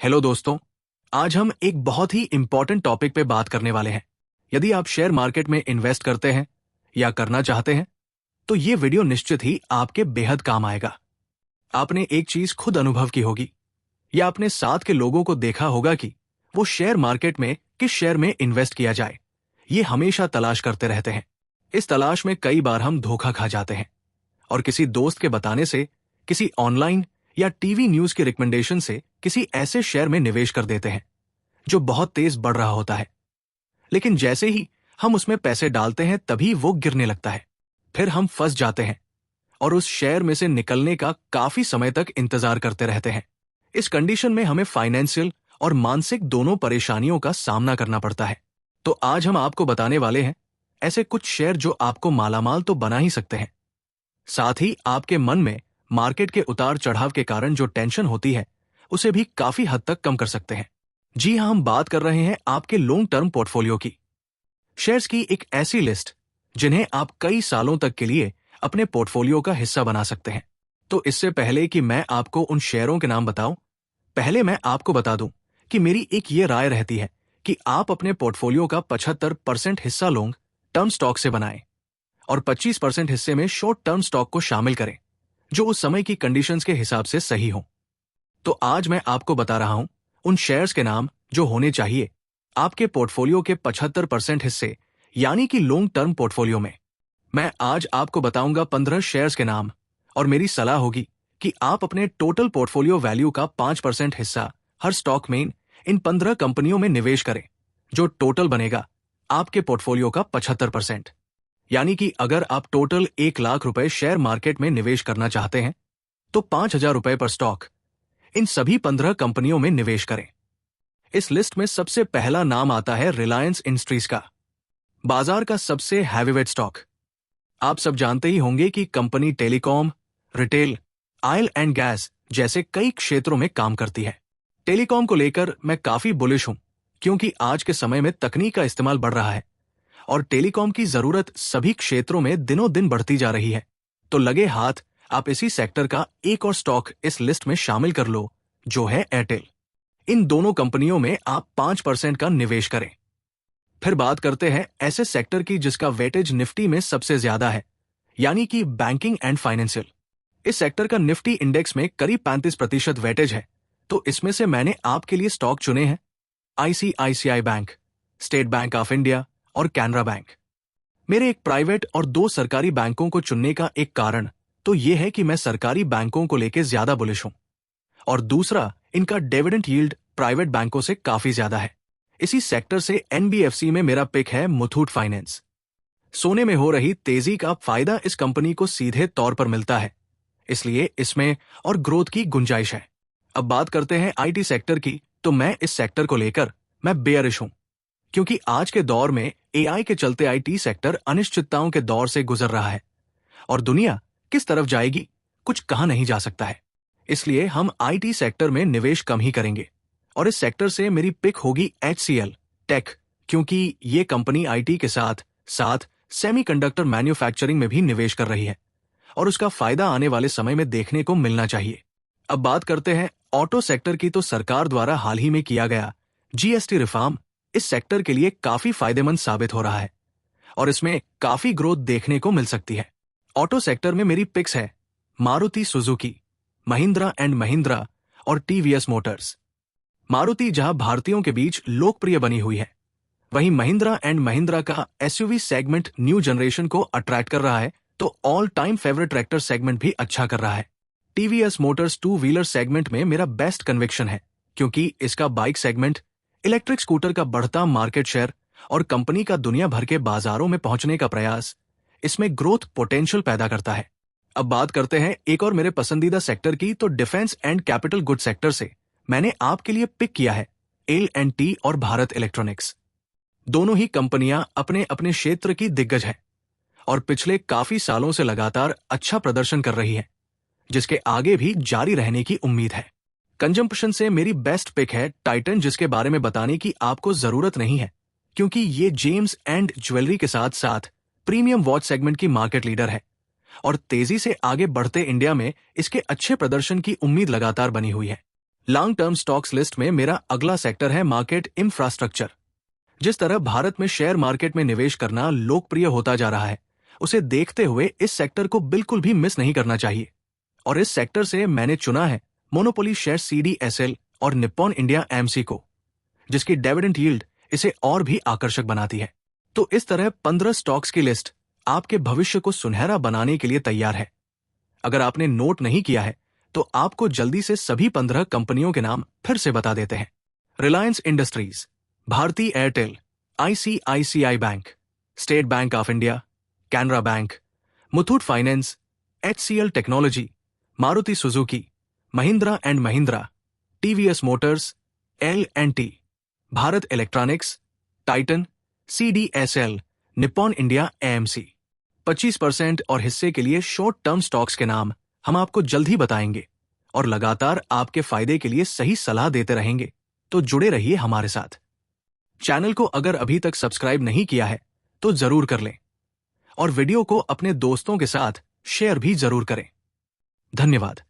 Hello दोस्तों, आज हम एक बहुत ही इंपॉर्टेंट टॉपिक पे बात करने वाले हैं। यदि आप शेयर मार्केट में इन्वेस्ट करते हैं या करना चाहते हैं, तो ये वीडियो निश्चित ही आपके बेहद काम आएगा। आपने एक चीज खुद अनुभव की होगी या अपने साथ के लोगों को देखा होगा कि वो शेयर मार्केट में किस शेयर में इन्वेस्ट किया जाए, ये हमेशा तलाश करते रहते हैं। इस तलाश में कई बार हम धोखा खा जाते हैं और किसी दोस्त के बताने से, किसी ऑनलाइन या टीवी न्यूज के रिकमेंडेशन से किसी ऐसे शेयर में निवेश कर देते हैं जो बहुत तेज बढ़ रहा होता है। लेकिन जैसे ही हम उसमें पैसे डालते हैं तभी वो गिरने लगता है। फिर हम फंस जाते हैं और उस शेयर में से निकलने का काफी समय तक इंतजार करते रहते हैं। इस कंडीशन में हमें फाइनेंशियल और मानसिक दोनों परेशानियों का सामना करना पड़ता है। तो आज हम आपको बताने वाले हैं ऐसे कुछ शेयर जो आपको मालामाल तो बना ही सकते हैं, साथ ही आपके मन में मार्केट के उतार चढ़ाव के कारण जो टेंशन होती है उसे भी काफी हद तक कम कर सकते हैं। जी हां, हम बात कर रहे हैं आपके लॉन्ग टर्म पोर्टफोलियो की। शेयर्स की एक ऐसी लिस्ट जिन्हें आप कई सालों तक के लिए अपने पोर्टफोलियो का हिस्सा बना सकते हैं। तो इससे पहले कि मैं आपको उन शेयरों के नाम बताऊं, पहले मैं आपको बता दूं कि मेरी एक ये राय रहती है कि आप अपने पोर्टफोलियो का 75% हिस्सा लॉन्ग टर्म स्टॉक से बनाएं और 25% हिस्से में शॉर्ट टर्म स्टॉक को शामिल करें जो उस समय की कंडीशंस के हिसाब से सही हो। तो आज मैं आपको बता रहा हूं उन शेयर्स के नाम जो होने चाहिए आपके पोर्टफोलियो के 75% हिस्से यानी कि लॉन्ग टर्म पोर्टफोलियो में। मैं आज आपको बताऊंगा 15 शेयर्स के नाम और मेरी सलाह होगी कि आप अपने टोटल पोर्टफोलियो वैल्यू का 5% हिस्सा हर स्टॉक में इन 15 कंपनियों में निवेश करें, जो टोटल बनेगा आपके पोर्टफोलियो का 75%। यानी कि अगर आप टोटल 1 लाख रुपए शेयर मार्केट में निवेश करना चाहते हैं तो 5,000 रुपए पर स्टॉक इन सभी 15 कंपनियों में निवेश करें। इस लिस्ट में सबसे पहला नाम आता है रिलायंस इंडस्ट्रीज का, बाजार का सबसे हैवीवेट स्टॉक। आप सब जानते ही होंगे कि company telecom, retail, oil and gas जैसे कई क्षेत्रों में काम करती है। टेलीकॉम को लेकर मैं काफी बुलिश हूं क्योंकि आज के समय में तकनीक का इस्तेमाल बढ़ रहा है और टेलीकॉम की जरूरत सभी क्षेत्रों में दिनों दिन बढ़ती जा रही है। तो लगे हाथ आप इसी सेक्टर का एक और स्टॉक इस लिस्ट में शामिल कर लो, जो है एयरटेल। इन दोनों कंपनियों में आप 5% का निवेश करें। फिर बात करते हैं ऐसे सेक्टर की जिसका वेटेज निफ्टी में सबसे ज्यादा है, यानी कि बैंकिंग एंड फाइनेंशियल। इस सेक्टर का निफ्टी इंडेक्स में करीब 35% वेटेज है। तो इसमें से मैंने आपके लिए स्टॉक चुने हैं ICICI bank, State Bank of India और कैनरा बैंक। मेरे एक प्राइवेट और 2 सरकारी बैंकों को चुनने का एक कारण तो यह है कि मैं सरकारी बैंकों को लेकर ज्यादा बुलिश हूं और दूसरा, इनका डिविडेंड यील्ड प्राइवेट बैंकों से काफी ज्यादा है। इसी सेक्टर से एनबीएफसी में मेरा पिक है मुथूट फाइनेंस। सोने में हो रही तेजी का फायदा इस कंपनी को सीधे तौर पर मिलता है, इसलिए इसमें और ग्रोथ की गुंजाइश है। अब बात करते हैं आईटी सेक्टर की, तो मैं इस सेक्टर को लेकर मैं बेयरिश हूं क्योंकि आज के दौर में एआई के चलते आईटी सेक्टर अनिश्चितताओं के दौर से गुजर रहा है और दुनिया किस तरफ जाएगी कुछ कहा नहीं जा सकता है। इसलिए हम आईटी सेक्टर में निवेश कम ही करेंगे और इस सेक्टर से मेरी पिक होगी एचसीएल टेक, क्योंकि ये कंपनी आईटी के साथ साथ सेमीकंडक्टर मैन्युफैक्चरिंग में भी निवेश कर रही है और उसका फायदा आने वाले समय में देखने को मिलना चाहिए। अब बात करते हैं ऑटो सेक्टर की, तो सरकार द्वारा हाल ही में किया गया जीएसटी रिफॉर्म इस सेक्टर के लिए काफी फायदेमंद साबित हो रहा है और इसमें काफी ग्रोथ देखने को मिल सकती है। ऑटो सेक्टर में मेरी पिक्स है मारुति सुजुकी, महिंद्रा एंड महिंद्रा और टीवीएस मोटर्स। मारुति जहां भारतीयों के बीच लोकप्रिय बनी हुई है, वहीं महिंद्रा एंड महिंद्रा का एसयूवी सेगमेंट न्यू जनरेशन को अट्रैक्ट कर रहा है, तो all time favourite tractor segment भी अच्छा कर रहा है। टीवीएस मोटर्स 2 व्हीलर सेगमेंट में मेरा बेस्ट कन्विक्शन है क्योंकि इसका बाइक सेगमेंट, इलेक्ट्रिक स्कूटर का बढ़ता मार्केट शेयर और कंपनी का दुनिया भर के बाजारों में पहुंचने का प्रयास इसमें ग्रोथ पोटेंशियल पैदा करता है। अब बात करते हैं एक और मेरे पसंदीदा सेक्टर की, तो defence and capital good sector से मैंने आपके लिए पिक किया है एल&टी और भारत इलेक्ट्रॉनिक्स। दोनों ही कंपनियां अपने अपने क्षेत्र की दिग्गज है और पिछले काफी सालों से लगातार अच्छा प्रदर्शन कर रही है, जिसके आगे भी जारी रहने की उम्मीद है। कंजम्पशन से मेरी बेस्ट पिक है टाइटन, जिसके बारे में बताने की आपको जरूरत नहीं है क्योंकि ये जेम्स एंड ज्वेलरी के साथ साथ प्रीमियम वॉच सेगमेंट की मार्केट लीडर है और तेजी से आगे बढ़ते इंडिया में इसके अच्छे प्रदर्शन की उम्मीद लगातार बनी हुई है। लॉन्ग टर्म स्टॉक्स लिस्ट में मेरा अगला सेक्टर है मार्केट इंफ्रास्ट्रक्चर। जिस तरह भारत में शेयर मार्केट में निवेश करना लोकप्रिय होता जा रहा है, उसे देखते हुए इस सेक्टर को बिल्कुल भी मिस नहीं करना चाहिए। और इस सेक्टर से मैंने चुना है मोनोपोली शेयर CDSL और निप्पॉन इंडिया AMC को, जिसकी डिविडेंड यील्ड इसे और भी आकर्षक बनाती है। तो इस तरह 15 स्टॉक्स की लिस्ट आपके भविष्य को सुनहरा बनाने के लिए तैयार है। अगर आपने नोट नहीं किया है तो आपको जल्दी से सभी 15 कंपनियों के नाम फिर से बता देते हैं। Reliance Industries, Bharti Airtel, ICICI Bank, State Bank of India, Canara Bank, Muthoot Finance, HCL Technology, Maruti Suzuki, Mahindra and Mahindra, TVS Motors, L&T, Bharat Electronics, Titan, CDSL, Nippon India AMC। 25% और हिस्से के लिए शॉर्ट टर्म स्टॉक्स के नाम हम आपको जल्द ही बताएंगे और लगातार आपके फायदे के लिए सही सलाह देते रहेंगे। तो जुड़े रहिए हमारे साथ। चैनल को अगर अभी तक सब्सक्राइब नहीं किया है तो जरूर कर लें और वीडियो को अपने दोस्तों के साथ शेयर भी जरूर करें। धन्यवाद।